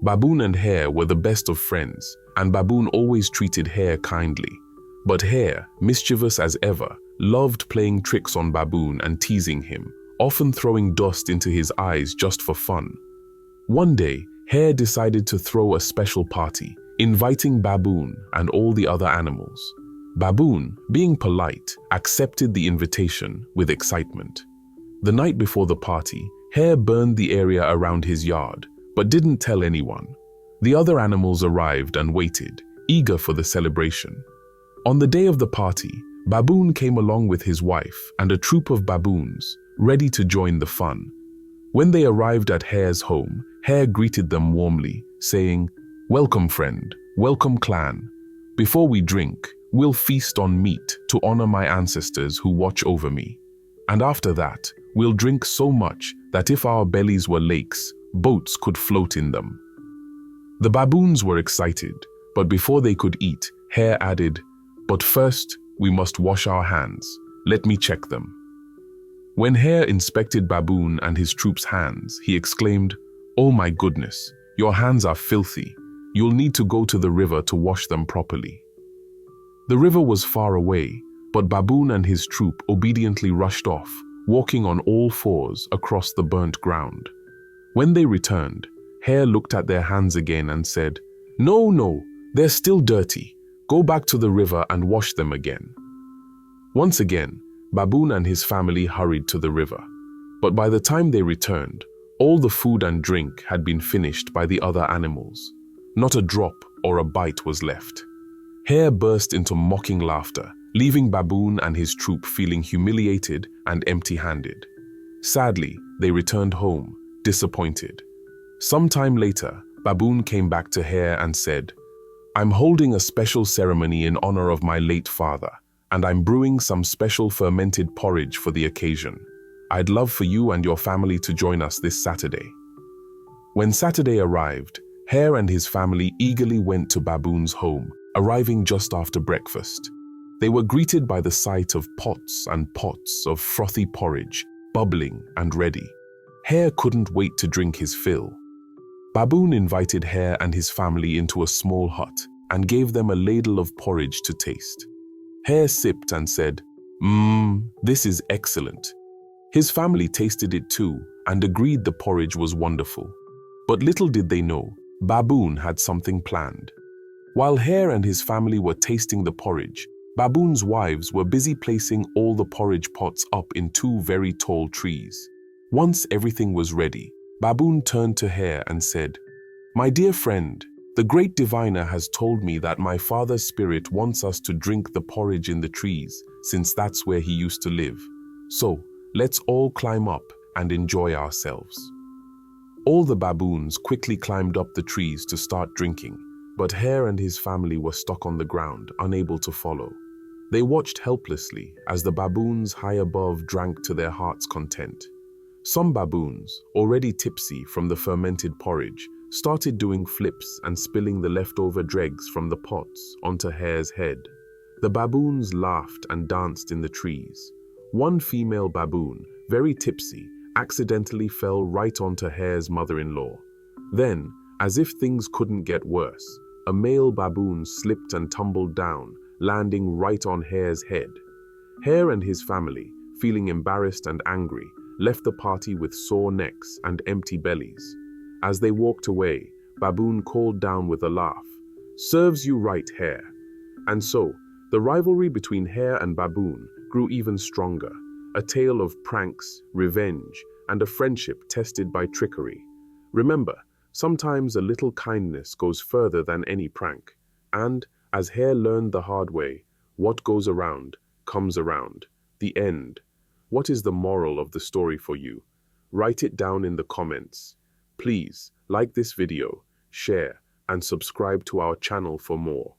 Baboon and Hare were the best of friends, and Baboon always treated Hare kindly. But Hare, mischievous as ever, loved playing tricks on Baboon and teasing him, often throwing dust into his eyes just for fun. One day, Hare decided to throw a special party, inviting Baboon and all the other animals. Baboon, being polite, accepted the invitation with excitement. The night before the party, Hare burned the area around his yard, but didn't tell anyone. The other animals arrived and waited, eager for the celebration. On the day of the party, Baboon came along with his wife and a troop of baboons, ready to join the fun. When they arrived at Hare's home, Hare greeted them warmly, saying, "Welcome, friend, welcome, clan. Before we drink, we'll feast on meat to honor my ancestors who watch over me. And after that, we'll drink so much that if our bellies were lakes, boats could float in them." The baboons were excited, but before they could eat, Hare added, "But first, we must wash our hands. Let me check them." When Hare inspected Baboon and his troop's hands, he exclaimed, "Oh my goodness, your hands are filthy. You'll need to go to the river to wash them properly." The river was far away, but Baboon and his troop obediently rushed off, walking on all fours across the burnt ground. When they returned, Hare looked at their hands again and said, No, they're still dirty. Go back to the river and wash them again." Once again, Baboon and his family hurried to the river. But by the time they returned, all the food and drink had been finished by the other animals. Not a drop or a bite was left. Hare burst into mocking laughter, leaving Baboon and his troop feeling humiliated and empty-handed. Sadly, they returned home, disappointed. Sometime later, Baboon came back to Hare and said, "I'm holding a special ceremony in honor of my late father, and I'm brewing some special fermented porridge for the occasion. I'd love for you and your family to join us this Saturday." When Saturday arrived, Hare and his family eagerly went to Baboon's home, arriving just after breakfast. They were greeted by the sight of pots and pots of frothy porridge, bubbling and ready. Hare couldn't wait to drink his fill. Baboon invited Hare and his family into a small hut and gave them a ladle of porridge to taste. Hare sipped and said, This is excellent." His family tasted it too and agreed the porridge was wonderful. But little did they know, Baboon had something planned. While Hare and his family were tasting the porridge, Baboon's wives were busy placing all the porridge pots up in two very tall trees. Once everything was ready, Baboon turned to Hare and said, "My dear friend, the great diviner has told me that my father's spirit wants us to drink the porridge in the trees, since that's where he used to live. So, let's all climb up and enjoy ourselves." All the baboons quickly climbed up the trees to start drinking, but Hare and his family were stuck on the ground, unable to follow. They watched helplessly as the baboons high above drank to their heart's content. Some baboons, already tipsy from the fermented porridge, started doing flips and spilling the leftover dregs from the pots onto Hare's head. The baboons laughed and danced in the trees. One female baboon, very tipsy, accidentally fell right onto Hare's mother-in-law. Then, as if things couldn't get worse, a male baboon slipped and tumbled down, landing right on Hare's head. Hare and his family, feeling embarrassed and angry, left the party with sore necks and empty bellies. As they walked away, Baboon called down with a laugh, "Serves you right, Hare." And so, the rivalry between Hare and Baboon grew even stronger, a tale of pranks, revenge, and a friendship tested by trickery. Remember, sometimes a little kindness goes further than any prank. And, as Hare learned the hard way, what goes around comes around. The end. What is the moral of the story for you? Write it down in the comments. Please like this video, share, and subscribe to our channel for more.